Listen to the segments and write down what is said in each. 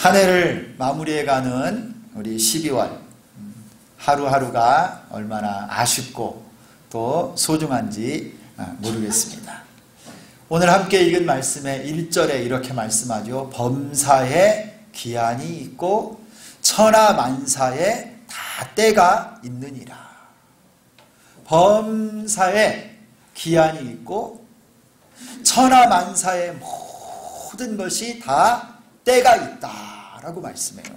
한 해를 마무리해가는 우리 12월, 하루하루가 얼마나 아쉽고 또 소중한지 모르겠습니다. 오늘 함께 읽은 말씀의 1절에 이렇게 말씀하죠. 범사에 기한이 있고 천하만사에 다 때가 있느니라. 범사에 기한이 있고 천하만사의 모든 것이 다 때가 있다라고 말씀해요.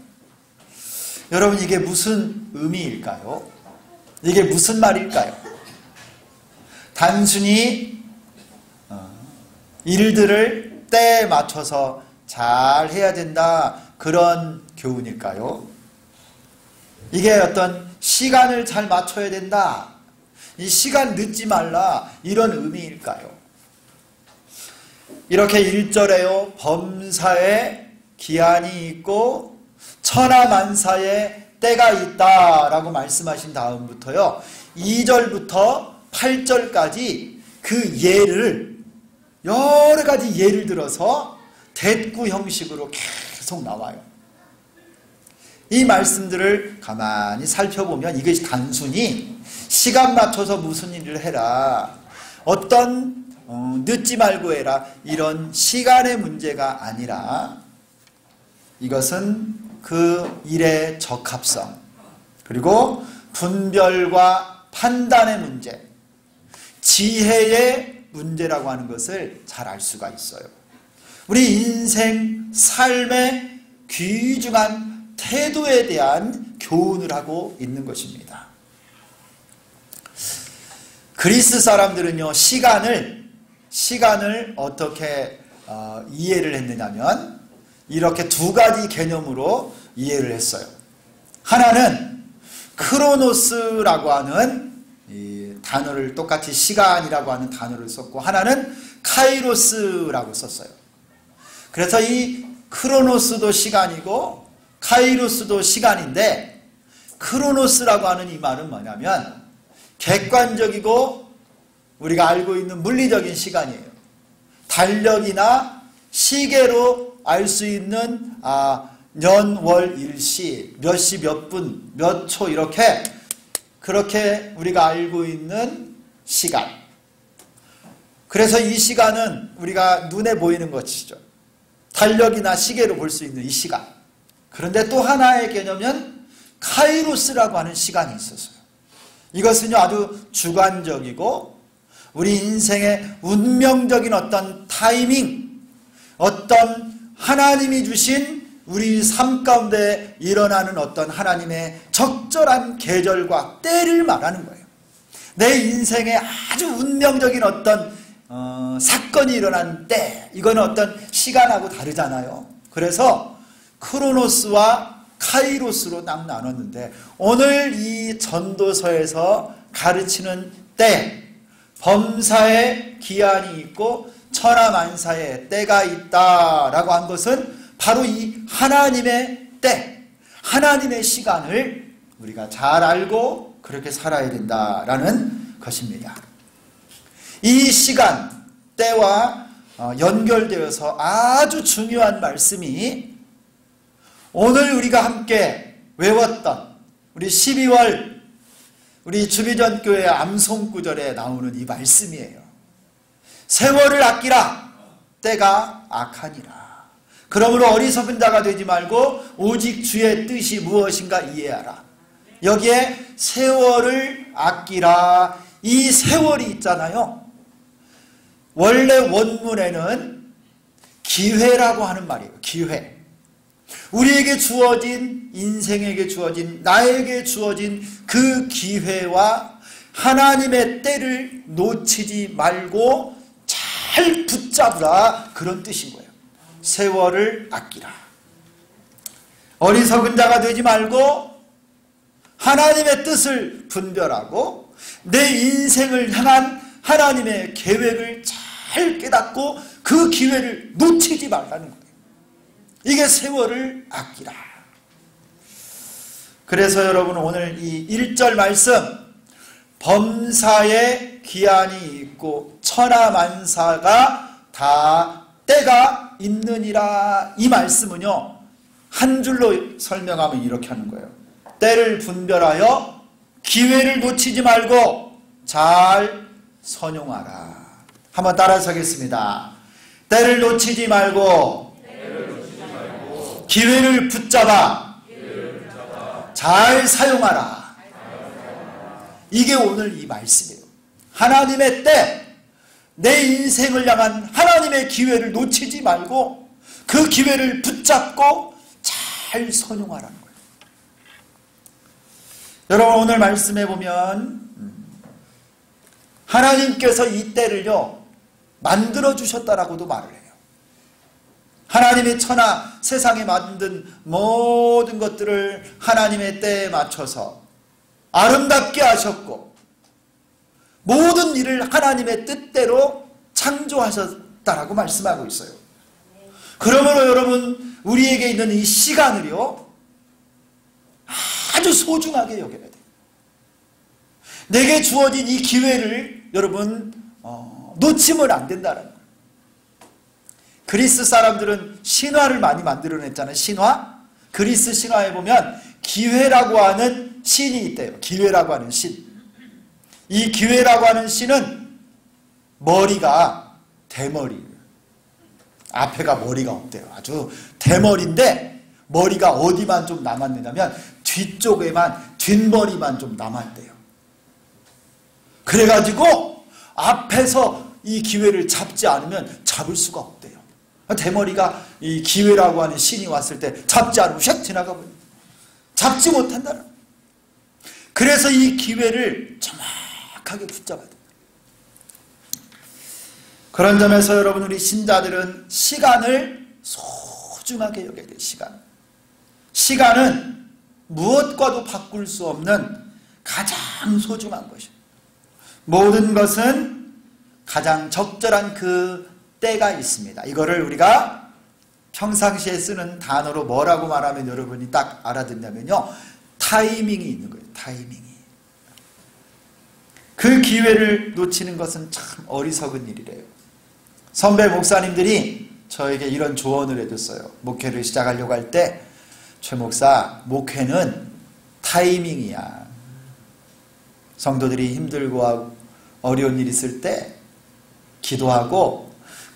여러분, 이게 무슨 의미일까요? 이게 무슨 말일까요? 단순히 일들을 때에 맞춰서 잘 해야 된다, 그런 교훈일까요? 이게 어떤 시간을 잘 맞춰야 된다, 이 시간 늦지 말라, 이런 의미일까요? 이렇게 1절에요. 범사에 기한이 있고 천하만사에 때가 있다라고 말씀하신 다음부터요, 2절부터 8절까지 그 예를, 여러 가지 예를 들어서 대꾸 형식으로 계속 나와요. 이 말씀들을 가만히 살펴보면 이것이 단순히 시간 맞춰서 무슨 일을 해라, 어떤 늦지 말고 해라, 이런 시간의 문제가 아니라 이것은 그 일의 적합성, 그리고 분별과 판단의 문제, 지혜의 문제라고 하는 것을 잘 알 수가 있어요. 우리 인생, 삶의 귀중한 태도에 대한 교훈을 하고 있는 것입니다. 그리스 사람들은요, 시간을 어떻게 이해를 했느냐면 이렇게 두 가지 개념으로 이해를 했어요. 하나는 크로노스라고 하는 이 단어를, 똑같이 시간이라고 하는 단어를 썼고, 하나는 카이로스라고 썼어요. 그래서 이 크로노스도 시간이고 카이로스도 시간인데, 크로노스라고 하는 이 말은 뭐냐면 객관적이고 우리가 알고 있는 물리적인 시간이에요. 달력이나 시계로 알 수 있는 년, 월, 일시, 몇 시, 몇 분, 몇 초, 이렇게 그렇게 우리가 알고 있는 시간. 그래서 이 시간은 우리가 눈에 보이는 것이죠. 달력이나 시계로 볼 수 있는 이 시간. 그런데 또 하나의 개념은 카이로스라고 하는 시간이 있었어요. 이것은요, 아주 주관적이고 우리 인생의 운명적인 어떤 타이밍, 어떤 하나님이 주신 우리 삶 가운데 일어나는 어떤 하나님의 적절한 계절과 때를 말하는 거예요. 내 인생에 아주 운명적인 어떤 사건이 일어난 때, 이거는 어떤 시간하고 다르잖아요. 그래서 크로노스와 카이로스로 딱 나눴는데, 오늘 이 전도서에서 가르치는 때, 범사에 기한이 있고 천하만사에 때가 있다라고 한 것은 바로 이 하나님의 때, 하나님의 시간을 우리가 잘 알고 그렇게 살아야 된다라는 것입니다. 이 시간, 때와 연결되어서 아주 중요한 말씀이 오늘 우리가 함께 외웠던 우리 12월 우리 주비전교회 암송구절에 나오는 이 말씀이에요. 세월을 아끼라, 때가 악하니라. 그러므로 어리석은 자가 되지 말고 오직 주의 뜻이 무엇인가 이해하라. 여기에 세월을 아끼라, 이 세월이 있잖아요. 원래 원문에는 기회라고 하는 말이에요. 기회. 우리에게 주어진, 인생에게 주어진, 나에게 주어진 그 기회와 하나님의 때를 놓치지 말고 잘 붙잡으라, 그런 뜻인 거예요. 세월을 아끼라. 어리석은 자가 되지 말고 하나님의 뜻을 분별하고 내 인생을 향한 하나님의 계획을 잘 깨닫고 그 기회를 놓치지 말라는 거예요. 이게 세월을 아끼라. 그래서 여러분, 오늘 이 1절 말씀, 범사에 기한이 있고 천하만사가 다 때가 있느니라, 이 말씀은요, 한 줄로 설명하면 이렇게 하는 거예요. 때를 분별하여 기회를 놓치지 말고 잘 선용하라. 한번 따라서 하겠습니다. 때를 놓치지 말고 기회를 붙잡아 잘 사용하라. 이게 오늘 이 말씀이에요. 하나님의 때, 내 인생을 향한 하나님의 기회를 놓치지 말고 그 기회를 붙잡고 잘 선용하라는 거예요. 여러분, 오늘 말씀해 보면 하나님께서 이 때를요 만들어 주셨다라고도 말을 해요. 하나님이 천하 세상에 만든 모든 것들을 하나님의 때에 맞춰서 아름답게 하셨고 모든 일을 하나님의 뜻대로 창조하셨다라고 말씀하고 있어요. 그러므로 여러분, 우리에게 있는 이 시간을요 아주 소중하게 여겨야 돼요. 내게 주어진 이 기회를 여러분 놓치면 안 된다는 거예요. 그리스 사람들은 신화를 많이 만들어냈잖아요. 신화. 그리스 신화에 보면 기회라고 하는 신이 있대요. 기회라고 하는 신. 이 기회라고 하는 신은 머리가 대머리예요. 앞에가 머리가 없대요. 아주 대머리인데 머리가 어디만 좀 남았느냐면 뒤쪽에만, 뒷머리만 좀 남았대요. 그래가지고 앞에서 이 기회를 잡지 않으면 잡을 수가 없대요. 대머리가 이 기회라고 하는 신이 왔을 때 잡지 않으면 휙 지나가 버려요. 잡지 못한다는. 그래서 이 기회를 정확하게 붙잡아야 돼요. 그런 점에서 여러분, 우리 신자들은 시간을 소중하게 여겨야 돼요. 시간은 무엇과도 바꿀 수 없는 가장 소중한 것이에요. 모든 것은 가장 적절한 그 때가 있습니다. 이거를 우리가 평상시에 쓰는 단어로 뭐라고 말하면 여러분이 딱 알아듣냐면요, 타이밍이 있는 거예요. 타이밍이. 그 기회를 놓치는 것은 참 어리석은 일이래요. 선배 목사님들이 저에게 이런 조언을 해줬어요. 목회를 시작하려고 할 때, 최 목사, 목회는 타이밍이야. 성도들이 힘들고 어려운 일 있을 때 기도하고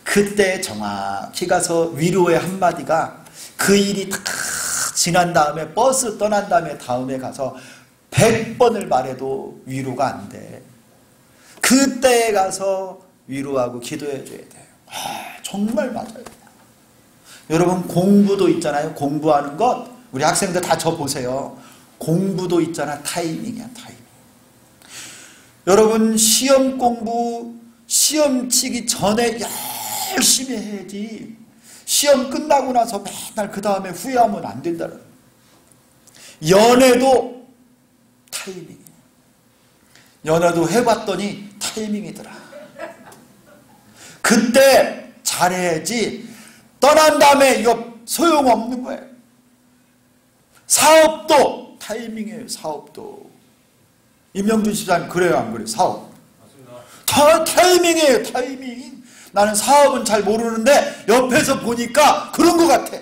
그때 정확히 가서 위로의 한마디가, 그 일이 다 지난 다음에 버스 떠난 다음에 가서 100번을 말해도 위로가 안 돼. 그때에 가서 위로하고 기도해 줘야 돼요. 정말 맞아요. 여러분, 공부도 있잖아요. 공부하는 것. 우리 학생들 다 저 보세요. 공부도 있잖아. 타이밍이야. 타이밍. 여러분, 시험 공부, 시험 치기 전에 열심히 해야지. 시험 끝나고 나서 맨날 그 다음에 후회하면 안 된다는. 연애도 타이밍이에요. 연애도 해봤더니 타이밍이더라. 그때 잘해야지. 떠난 다음에 이거 소용없는 거예요. 사업도 타이밍이에요. 사업도. 임영준 시장님 그래요, 안 그래요? 사업. 다 타이밍이에요. 타이밍. 나는 사업은 잘 모르는데 옆에서 보니까 그런 것 같아.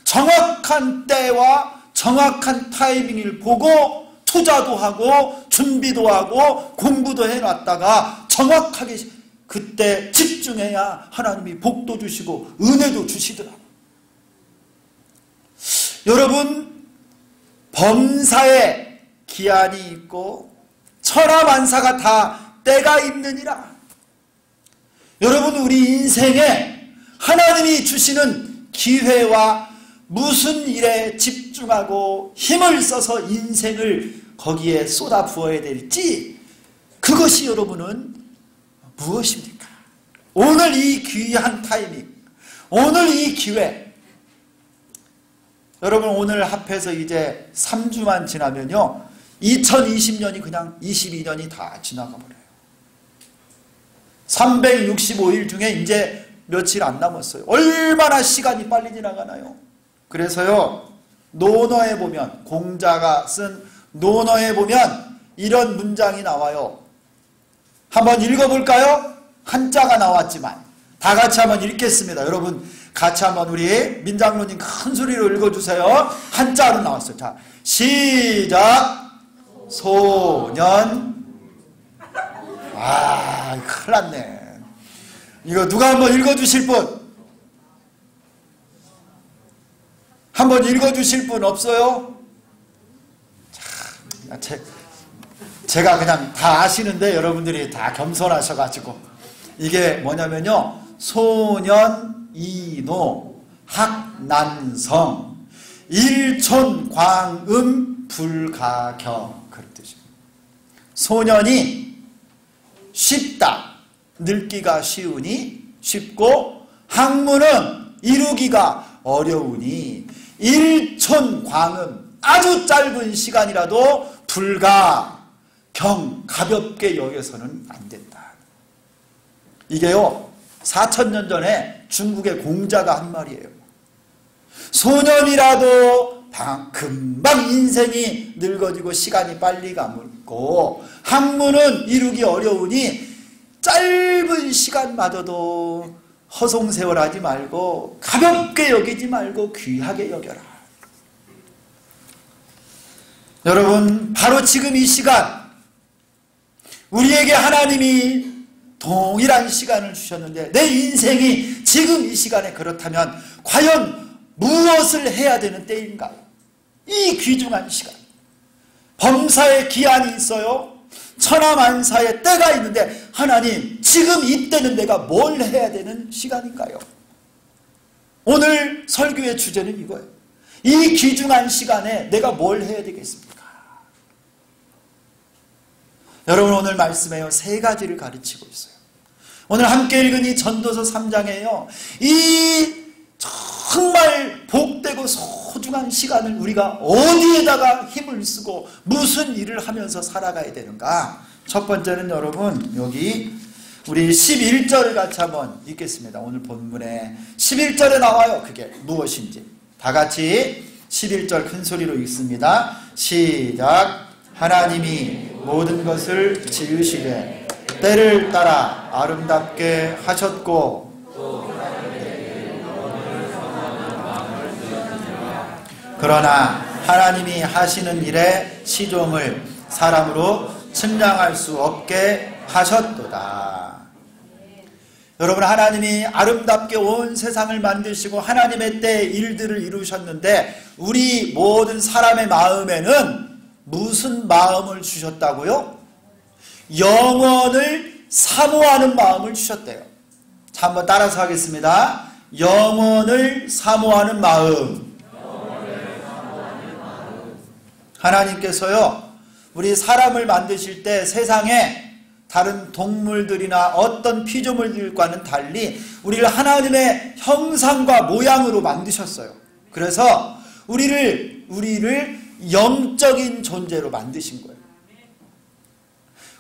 정확한 때와 정확한 타이밍을 보고 투자도 하고 준비도 하고 공부도 해놨다가 정확하게 그때 집중해야 하나님이 복도 주시고 은혜도 주시더라고요. 여러분, 범사에 기한이 있고 천하만사가 다 때가 있느니라. 여러분, 우리 인생에 하나님이 주시는 기회와 무슨 일에 집중하고 힘을 써서 인생을 거기에 쏟아 부어야 될지, 그것이 여러분은 무엇입니까? 오늘 이 귀한 타이밍, 오늘 이 기회. 여러분, 오늘 합해서 이제 3주만 지나면요 2020년이 그냥 22년이 다 지나가 버려요. 365일 중에 이제 며칠 안 남았어요. 얼마나 시간이 빨리 지나가나요? 그래서요, 논어에 보면, 공자가 쓴 논어에 보면 이런 문장이 나와요. 한번 읽어볼까요? 한자가 나왔지만 다 같이 한번 읽겠습니다. 여러분 같이 한번 우리 민장로님 큰 소리로 읽어주세요. 한자로 나왔어요. 자, 시작. 소년. 아, 큰일 났네. 이거 누가 한번 읽어주실 분? 한번 읽어주실 분 없어요? 제가 그냥 다 아시는데 여러분들이 다 겸손하셔가지고 이게 뭐냐면요, 소년 이노 학난성 일촌광음 불가경, 그런 뜻입니다. 소년이 쉽다, 늙기가 쉬우니 쉽고, 학문은 이루기가 어려우니 일촌광음, 아주 짧은 시간이라도 불가경, 가볍게 여겨서는 안 된다. 이게요 4000년 전에 중국의 공자가 한 말이에요. 소년이라도 금방 인생이 늙어지고 시간이 빨리 가고, 학문은 이루기 어려우니 짧은 시간마저도 허송세월하지 말고 가볍게 여기지 말고 귀하게 여겨라. 여러분, 바로 지금 이 시간 우리에게 하나님이 동일한 시간을 주셨는데, 내 인생이 지금 이 시간에 그렇다면 과연 무엇을 해야 되는 때인가요? 이 귀중한 시간, 범사에 기한이 있어요. 천하만사에 때가 있는데, 하나님 지금 이때는 내가 뭘 해야 되는 시간인가요? 오늘 설교의 주제는 이거예요. 이 귀중한 시간에 내가 뭘 해야 되겠습니까? 여러분, 오늘 말씀에요 3가지를 가르치고 있어요. 오늘 함께 읽은 이 전도서 3장에요 이 정말 복되고 소중한 시간을 우리가 어디에다가 힘을 쓰고 무슨 일을 하면서 살아가야 되는가. 첫 번째는 여러분, 여기 우리 11절을 같이 한번 읽겠습니다. 오늘 본문에 11절에 나와요. 그게 무엇인지 다 같이 11절 큰 소리로 읽습니다. 시작. 하나님이 모든 것을 지으시되 때를 따라 아름답게 하셨고, 그러나 하나님이 하시는 일의 시종을 사람으로 측량할 수 없게 하셨도다. 여러분, 하나님이 아름답게 온 세상을 만드시고 하나님의 때 일들을 이루셨는데, 우리 모든 사람의 마음에는 무슨 마음을 주셨다고요? 영원을 사모하는 마음을 주셨대요. 자, 한번 따라서 하겠습니다. 영원을 사모하는 마음. 하나님께서요 우리 사람을 만드실 때 세상에 다른 동물들이나 어떤 피조물들과는 달리 우리를 하나님의 형상과 모양으로 만드셨어요. 그래서 우리를 영적인 존재로 만드신 거예요.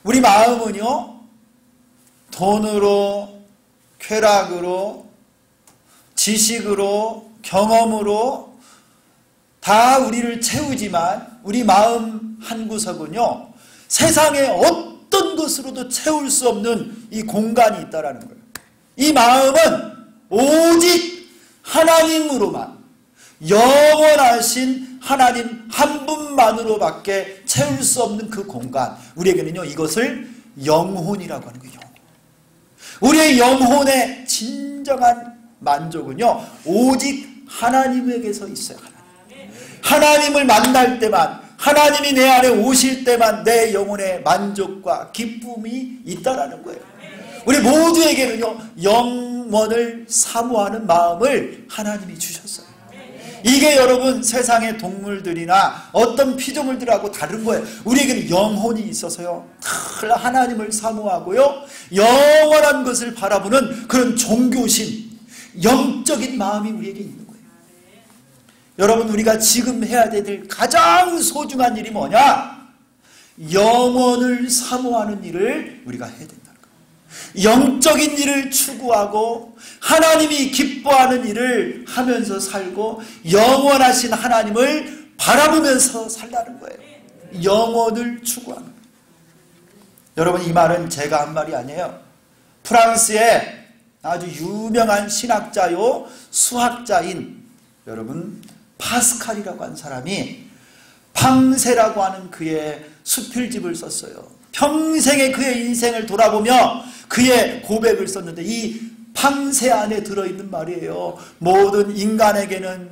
우리 마음은요 돈으로, 쾌락으로, 지식으로, 경험으로 다 우리를 채우지만, 우리 마음 한구석은요 세상의 어떤 것으로도 채울 수 없는 이 공간이 있다라는 거예요. 이 마음은 오직 하나님으로만, 영원하신 하나님 한 분만으로밖에 채울 수 없는 그 공간, 우리에게는요 이것을 영혼이라고 하는 거예요. 우리의 영혼의 진정한 만족은요 오직 하나님에게서 있어요. 하나님을 만날 때만, 하나님이 내 안에 오실 때만 내 영혼의 만족과 기쁨이 있다라는 거예요. 우리 모두에게는요 영원을 사모하는 마음을 하나님이 주셨어요. 이게 여러분 세상의 동물들이나 어떤 피조물들하고 다른 거예요. 우리에게는 영혼이 있어서요 하나님을 사모하고요 영원한 것을 바라보는 그런 종교심, 영적인 마음이 우리에게 있는 거예요. 여러분, 우리가 지금 해야 될 가장 소중한 일이 뭐냐? 영원을 사모하는 일을 우리가 해야 된다는 거예요. 영적인 일을 추구하고 하나님이 기뻐하는 일을 하면서 살고 영원하신 하나님을 바라보면서 살라는 거예요. 영원을 추구하는 거예요. 여러분, 이 말은 제가 한 말이 아니에요. 프랑스의 아주 유명한 신학자요 수학자인 여러분 파스칼이라고 하는 사람이 팡세라고 하는 그의 수필집을 썼어요. 평생의 그의 인생을 돌아보며 그의 고백을 썼는데 이 팡세 안에 들어있는 말이에요. 모든 인간에게는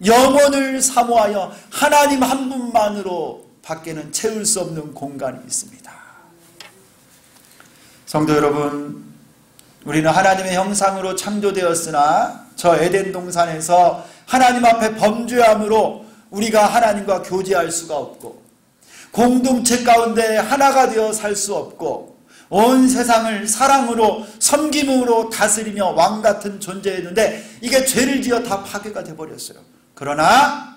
영혼을 사모하여 하나님 한 분만으로 밖에는 채울 수 없는 공간이 있습니다. 성도 여러분, 우리는 하나님의 형상으로 창조되었으나 저 에덴 동산에서 하나님 앞에 범죄함으로 우리가 하나님과 교제할 수가 없고 공동체 가운데 하나가 되어 살 수 없고 온 세상을 사랑으로 섬김으로 다스리며 왕같은 존재였는데 이게 죄를 지어 다 파괴가 되어버렸어요. 그러나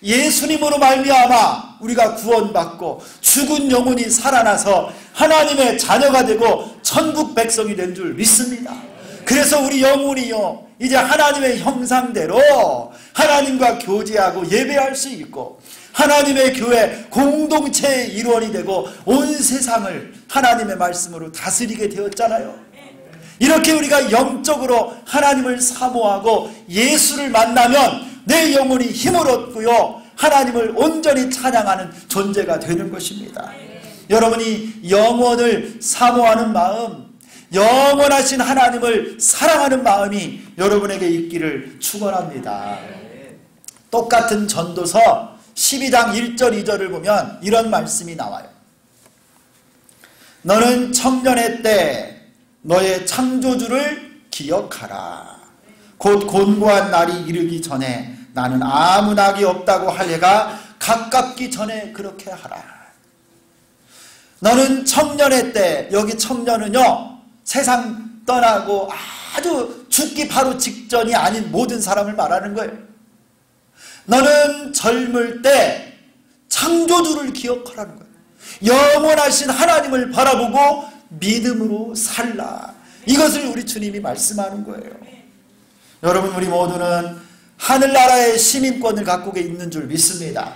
예수님으로 말미암아 우리가 구원받고 죽은 영혼이 살아나서 하나님의 자녀가 되고 천국 백성이 된 줄 믿습니다. 그래서 우리 영혼이요 이제 하나님의 형상대로 하나님과 교제하고 예배할 수 있고 하나님의 교회 공동체의 일원이 되고 온 세상을 하나님의 말씀으로 다스리게 되었잖아요. 이렇게 우리가 영적으로 하나님을 사모하고 예수를 만나면 내 영혼이 힘을 얻고요 하나님을 온전히 찬양하는 존재가 되는 것입니다. 여러분이 영혼을 사모하는 마음, 영원하신 하나님을 사랑하는 마음이 여러분에게 있기를 축원합니다. 똑같은 전도서 12장 1절 2절을 보면 이런 말씀이 나와요. 너는 청년의 때 너의 창조주를 기억하라. 곧 곤고한 날이 이르기 전에 나는 아무 낙이 없다고 할 해가 가깝기 전에 그렇게 하라. 너는 청년의 때, 여기 청년은요 세상 떠나고 아주 죽기 바로 직전이 아닌 모든 사람을 말하는 거예요. 너는 젊을 때 창조주를 기억하라는 거예요. 영원하신 하나님을 바라보고 믿음으로 살라. 이것을 우리 주님이 말씀하는 거예요. 여러분, 우리 모두는 하늘나라의 시민권을 갖고 있는 줄 믿습니다.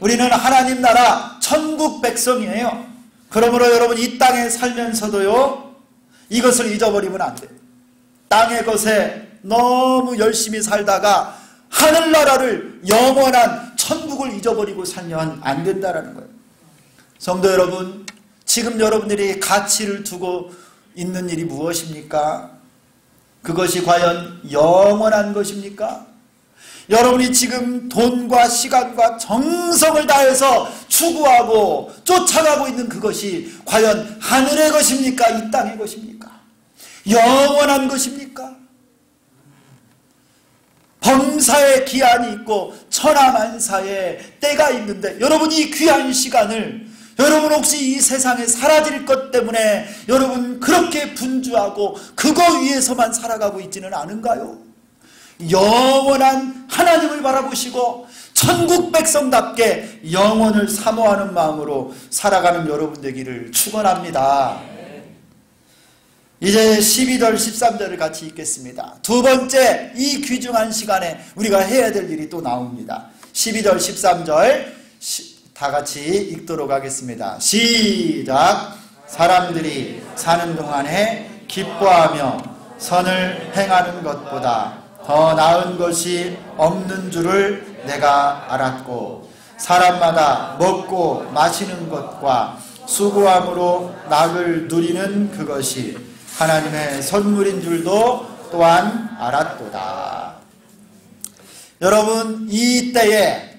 우리는 하나님 나라 천국 백성이에요. 그러므로 여러분 이 땅에 살면서도요 이것을 잊어버리면 안 돼요. 땅의 것에 너무 열심히 살다가 하늘나라를 영원한 천국을 잊어버리고 살면 안 된다는 거예요. 성도 여러분, 지금 여러분들이 가치를 두고 있는 일이 무엇입니까? 그것이 과연 영원한 것입니까? 여러분이 지금 돈과 시간과 정성을 다해서 추구하고 쫓아가고 있는 그것이 과연 하늘의 것입니까? 이 땅의 것입니까? 영원한 것입니까? 범사의 기한이 있고 천하만사의 때가 있는데 여러분 이 귀한 시간을 여러분 혹시 이 세상에 사라질 것 때문에 여러분 그렇게 분주하고 그거 위해서만 살아가고 있지는 않은가요? 영원한 하나님을 바라보시고 천국 백성답게 영혼을 사모하는 마음으로 살아가는 여러분 되기를 축원합니다. 이제 12절 13절을 같이 읽겠습니다. 두 번째 이 귀중한 시간에 우리가 해야 될 일이 또 나옵니다. 12절 13절 다 같이 읽도록 하겠습니다. 시작. 사람들이 사는 동안에 기뻐하며 선을 행하는 것보다 더 나은 것이 없는 줄을 내가 알았고 사람마다 먹고 마시는 것과 수고함으로 낙을 누리는 그것이 하나님의 선물인 줄도 또한 알았도다. 여러분 이 때에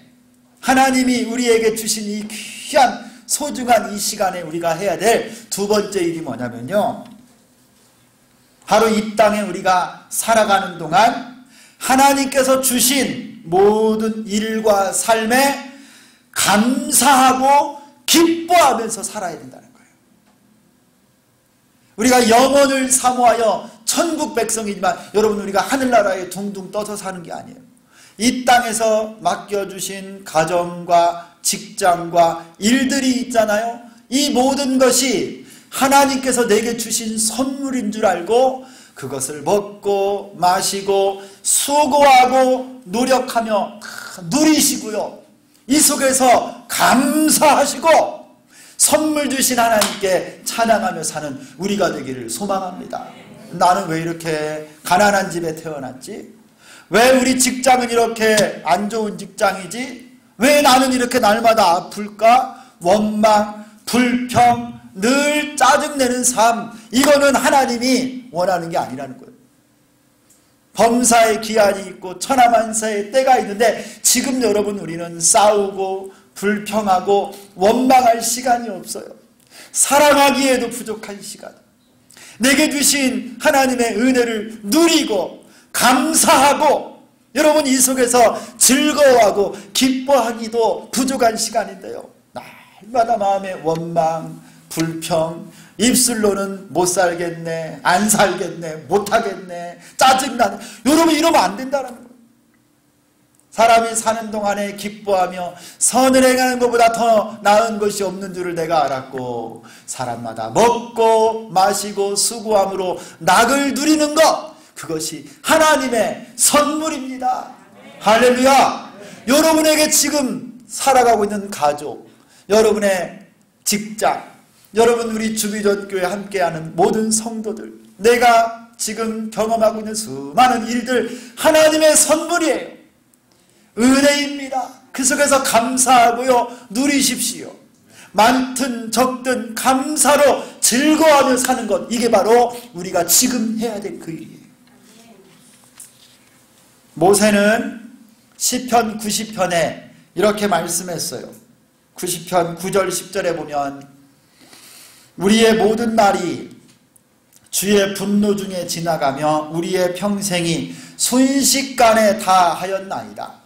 하나님이 우리에게 주신 이 귀한 소중한 이 시간에 우리가 해야 될 두 번째 일이 뭐냐면요, 바로 이 땅에 우리가 살아가는 동안 하나님께서 주신 모든 일과 삶에 감사하고 기뻐하면서 살아야 된다는 거예요. 우리가 영혼을 사모하여 천국 백성이지만 여러분 우리가 하늘나라에 둥둥 떠서 사는 게 아니에요. 이 땅에서 맡겨주신 가정과 직장과 일들이 있잖아요. 이 모든 것이 하나님께서 내게 주신 선물인 줄 알고 그것을 먹고 마시고 수고하고 노력하며 누리시고요. 이 속에서 감사하시고 선물 주신 하나님께 찬양하며 사는 우리가 되기를 소망합니다. 나는 왜 이렇게 가난한 집에 태어났지? 왜 우리 직장은 이렇게 안 좋은 직장이지? 왜 나는 이렇게 날마다 아플까? 원망, 불평, 늘 짜증내는 삶, 이거는 하나님이 원하는 게 아니라는 거예요. 범사의 기한이 있고 천하만사의 때가 있는데 지금 여러분 우리는 싸우고 불평하고 원망할 시간이 없어요. 사랑하기에도 부족한 시간. 내게 주신 하나님의 은혜를 누리고 감사하고 여러분 이 속에서 즐거워하고 기뻐하기도 부족한 시간인데요. 날마다 마음에 원망, 불평, 입술로는 못 살겠네, 안 살겠네, 못하겠네, 짜증나네. 여러분 이러면 안 된다는 거예요. 사람이 사는 동안에 기뻐하며 선을 행하는 것보다 더 나은 것이 없는 줄을 내가 알았고 사람마다 먹고 마시고 수고함으로 낙을 누리는 것, 그것이 하나님의 선물입니다. 할렐루야. 여러분에게 지금 살아가고 있는 가족, 여러분의 직장, 여러분 우리 주비전교회 함께하는 모든 성도들, 내가 지금 경험하고 있는 수많은 일들 하나님의 선물이에요. 은혜입니다. 그 속에서 감사하고요 누리십시오. 많든 적든 감사로 즐거워하며 사는 것, 이게 바로 우리가 지금 해야 될 그 일이에요. 모세는 시편 90편에 이렇게 말씀했어요. 90편 9절 10절에 보면 우리의 모든 날이 주의 분노 중에 지나가며 우리의 평생이 순식간에 다하였나이다.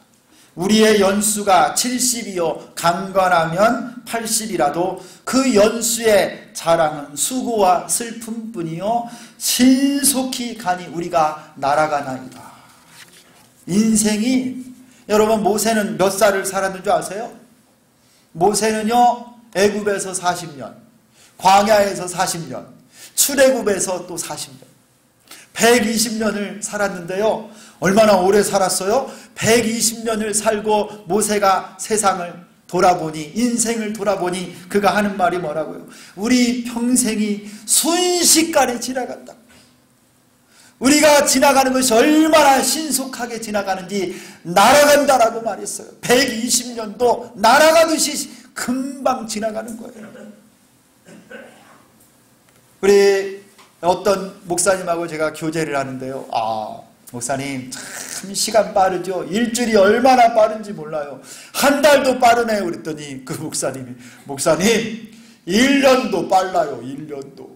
우리의 연수가 70이요 강건하면 80이라도 그 연수의 자랑은 수고와 슬픔뿐이요 신속히 가니 우리가 날아가나이다. 인생이, 여러분 모세는 몇 살을 살았는 줄 아세요? 모세는요 애굽에서 40년, 광야에서 40년, 출애굽에서 또 40년, 120년을 살았는데요. 얼마나 오래 살았어요? 120년을 살고 모세가 세상을 돌아보니, 인생을 돌아보니 그가 하는 말이 뭐라고요? 우리 평생이 순식간에 지나간다. 우리가 지나가는 것이 얼마나 신속하게 지나가는지 날아간다라고 말했어요. 120년도 날아가듯이 금방 지나가는 거예요. 우리 어떤 목사님하고 제가 교제를 하는데요. 목사님 참 시간 빠르죠. 일주일이 얼마나 빠른지 몰라요. 한 달도 빠르네요. 그랬더니 그 목사님이, 목사님 1년도 빨라요. 1년도.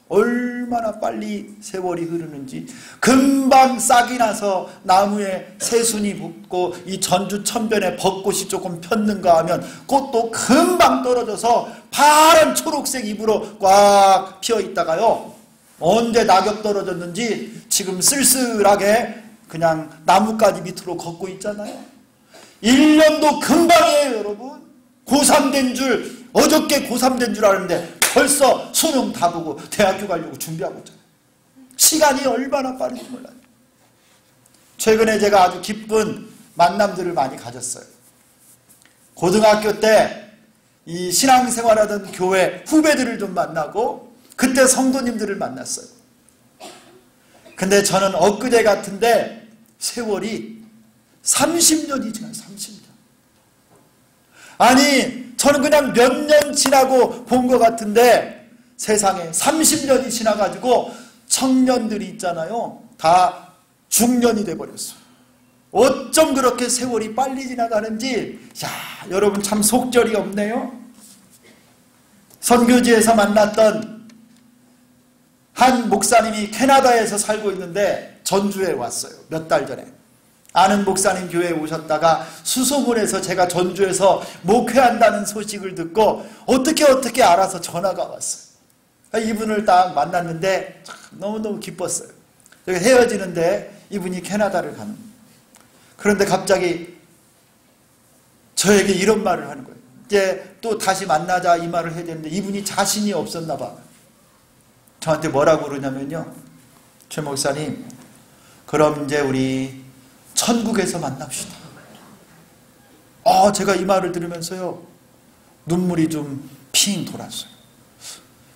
얼마나 빨리 세월이 흐르는지. 금방 싹이 나서 나무에 새순이 붙고 이 전주 천변에 벚꽃이 조금 폈는가 하면 꽃도 금방 떨어져서 파란 초록색 잎으로 꽉 피어 있다가요, 언제 낙엽 떨어졌는지 지금 쓸쓸하게 그냥 나뭇가지 밑으로 걷고 있잖아요. 1년도 금방이에요. 여러분 고3 된 줄, 어저께 고3 된 줄 알았는데 벌써 수능 다 보고 대학교 가려고 준비하고 있잖아요. 시간이 얼마나 빠른지 몰라요. 최근에 제가 아주 기쁜 만남들을 많이 가졌어요. 고등학교 때 이 신앙생활하던 교회 후배들을 좀 만나고 그때 성도님들을 만났어요. 근데 저는 엊그제 같은데 세월이 30년이 지나요. 30년. 아니 저는 그냥 몇 년 지나고 본 것 같은데 세상에 30년이 지나가지고 청년들이 있잖아요. 다 중년이 돼버렸어요. 어쩜 그렇게 세월이 빨리 지나가는지, 야, 여러분 참 속절이 없네요. 선교지에서 만났던 한 목사님이 캐나다에서 살고 있는데 전주에 왔어요. 몇 달 전에. 아는 목사님 교회에 오셨다가 수소문해서 제가 전주에서 목회한다는 소식을 듣고 어떻게 알아서 전화가 왔어요. 이분을 딱 만났는데 참 너무너무 기뻤어요. 헤어지는데 이분이 캐나다를 가는 거예요. 그런데 갑자기 저에게 이런 말을 하는 거예요. 이제 또 다시 만나자 이 말을 해야 되는데 이분이 자신이 없었나 봐. 저한테 뭐라고 그러냐면요, 최 목사님 그럼 이제 우리 천국에서 만납시다. 제가 이 말을 들으면서요 눈물이 좀 핑 돌았어요.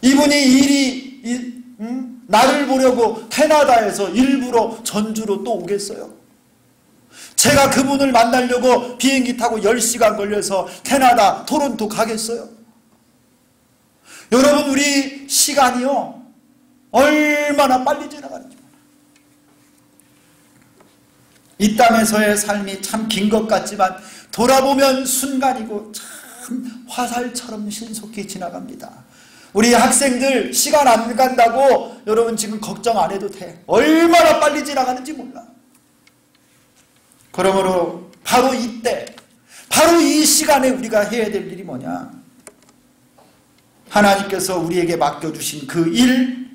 이분이 일이 나를 보려고 캐나다에서 일부러 전주로 또 오겠어요? 제가 그분을 만나려고 비행기 타고 10시간 걸려서 캐나다 토론토 가겠어요? 여러분, 우리 시간이요 얼마나 빨리 지나가는지. 이 땅에서의 삶이 참 긴 것 같지만 돌아보면 순간이고 참 화살처럼 신속히 지나갑니다. 우리 학생들 시간 안 간다고 여러분 지금 걱정 안 해도 돼. 얼마나 빨리 지나가는지 몰라. 그러므로 바로 이때, 바로 이 시간에 우리가 해야 될 일이 뭐냐? 하나님께서 우리에게 맡겨주신 그 일,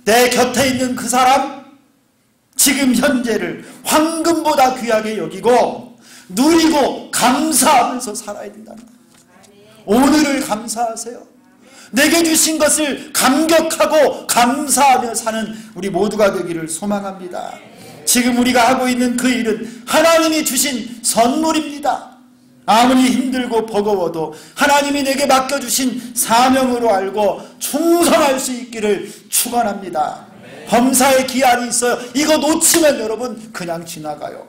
내 곁에 있는 그 사람, 지금 현재를 황금보다 귀하게 여기고 누리고 감사하면서 살아야 된다는 거예요. 오늘을 감사하세요. 내게 주신 것을 감격하고 감사하며 사는 우리 모두가 되기를 소망합니다. 지금 우리가 하고 있는 그 일은 하나님이 주신 선물입니다. 아무리 힘들고 버거워도 하나님이 내게 맡겨주신 사명으로 알고 충성할 수 있기를 축원합니다. 범사의 기한이 있어요. 이거 놓치면 여러분 그냥 지나가요.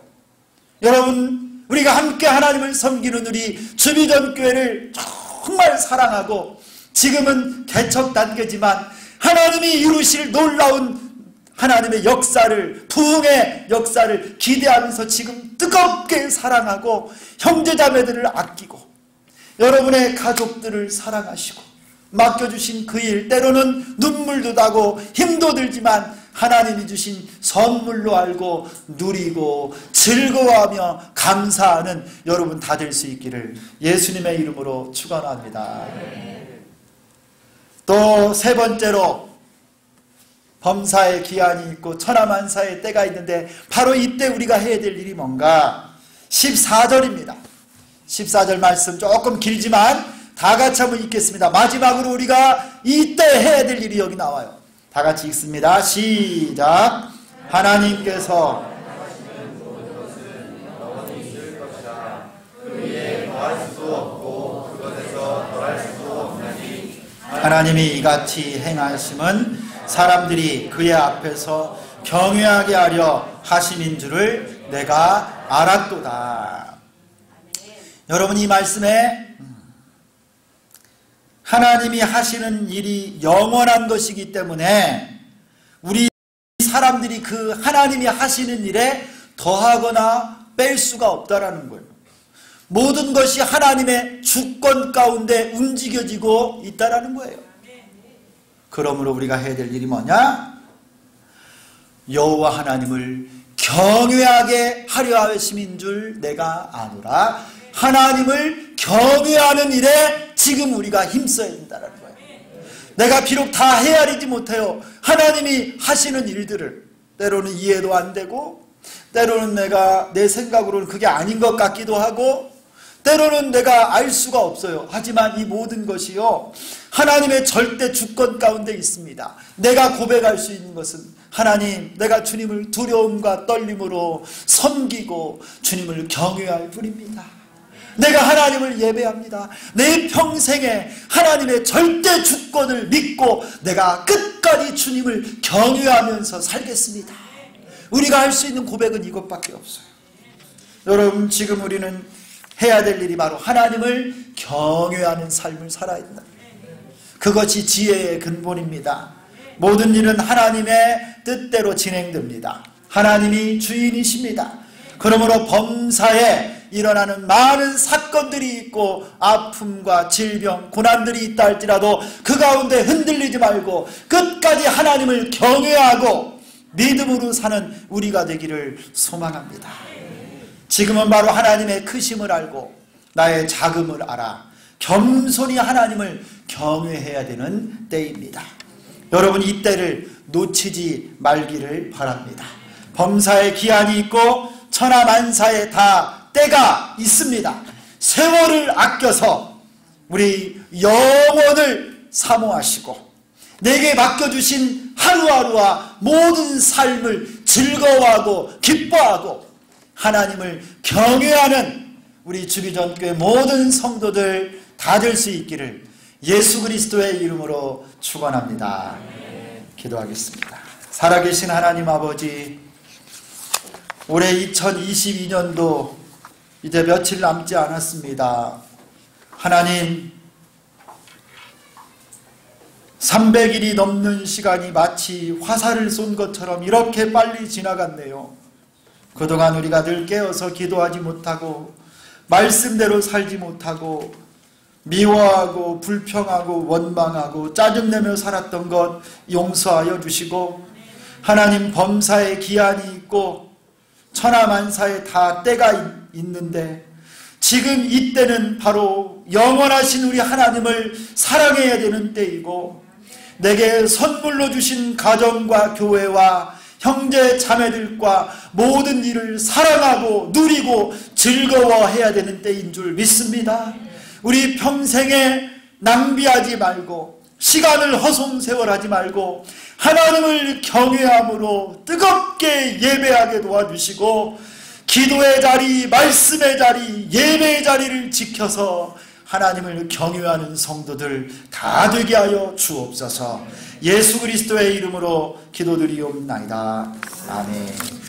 여러분, 우리가 함께 하나님을 섬기는 우리 주비전교회를 정말 사랑하고 지금은 개척 단계지만 하나님이 이루실 놀라운 하나님의 역사를, 부흥의 역사를 기대하면서 지금 뜨겁게 사랑하고 형제자매들을 아끼고 여러분의 가족들을 사랑하시고 맡겨주신 그 일, 때로는 눈물도 나고 힘도 들지만 하나님이 주신 선물로 알고 누리고 즐거워하며 감사하는 여러분 다 될 수 있기를 예수님의 이름으로 축원합니다. 또 세 번째로 범사의 기한이 있고 천하만사의 때가 있는데 바로 이때 우리가 해야 될 일이 뭔가? 14절입니다. 14절 말씀 조금 길지만 다 같이 한번 읽겠습니다. 마지막으로 우리가 이때 해야 될 일이 여기 나와요. 다 같이 읽습니다. 시작. 하나님께서 하나님이 이같이 행하심은 사람들이 그의 앞에서 경외하게 하려 하심인 줄을 내가 알았도다. 여러분, 이 말씀에 하나님이 하시는 일이 영원한 것이기 때문에 우리 사람들이 그 하나님이 하시는 일에 더하거나 뺄 수가 없다라는 거예요. 모든 것이 하나님의 주권 가운데 움직여지고 있다라는 거예요. 그러므로 우리가 해야 될 일이 뭐냐? 여호와 하나님을 경외하게 하려 하심인 줄 내가 아노라. 하나님을 경외하는 일에 지금 우리가 힘써야 된다는 거예요. 내가 비록 다 헤아리지 못해요. 하나님이 하시는 일들을 때로는 이해도 안 되고 때로는 내가 내 생각으로는 그게 아닌 것 같기도 하고 때로는 내가 알 수가 없어요. 하지만 이 모든 것이요 하나님의 절대 주권 가운데 있습니다. 내가 고백할 수 있는 것은 하나님, 내가 주님을 두려움과 떨림으로 섬기고 주님을 경외할 뿐입니다. 내가 하나님을 예배합니다. 내 평생에 하나님의 절대 주권을 믿고 내가 끝까지 주님을 경외하면서 살겠습니다. 우리가 할 수 있는 고백은 이것밖에 없어요. 여러분, 지금 우리는 해야 될 일이 바로 하나님을 경외하는 삶을 살아야 된다. 그것이 지혜의 근본입니다. 모든 일은 하나님의 뜻대로 진행됩니다. 하나님이 주인이십니다. 그러므로 범사에 일어나는 많은 사건들이 있고 아픔과 질병, 고난들이 있다 할지라도 그 가운데 흔들리지 말고 끝까지 하나님을 경외하고 믿음으로 사는 우리가 되기를 소망합니다. 지금은 바로 하나님의 크심을 알고 나의 작음을 알아 겸손히 하나님을 경외해야 되는 때입니다. 여러분, 이 때를 놓치지 말기를 바랍니다. 범사의 기한이 있고 천하만사에 다 때가 있습니다. 세월을 아껴서 우리 영혼을 사모하시고 내게 맡겨주신 하루하루와 모든 삶을 즐거워하고 기뻐하고 하나님을 경외하는 우리 주기전교회 모든 성도들 다 될 수 있기를 예수 그리스도의 이름으로 축원합니다. 기도하겠습니다. 살아계신 하나님 아버지, 올해 2022년도 이제 며칠 남지 않았습니다. 하나님, 300일이 넘는 시간이 마치 화살을 쏜 것처럼 이렇게 빨리 지나갔네요. 그동안 우리가 늘 깨어서 기도하지 못하고 말씀대로 살지 못하고 미워하고 불평하고 원망하고 짜증내며 살았던 것 용서하여 주시고, 하나님, 범사에 기한이 있고 천하만사에 다 때가 있는데 지금 이때는 바로 영원하신 우리 하나님을 사랑해야 되는 때이고, 내게 선물로 주신 가정과 교회와 형제 자매들과 모든 일을 사랑하고 누리고 즐거워해야 되는 때인 줄 믿습니다. 우리 평생에 낭비하지 말고 시간을 허송세월하지 말고 하나님을 경외함으로 뜨겁게 예배하게 도와주시고, 기도의 자리, 말씀의 자리, 예배의 자리를 지켜서 하나님을 경외하는 성도들 다 되게 하여 주옵소서. 예수 그리스도의 이름으로 기도드리옵나이다. 아멘.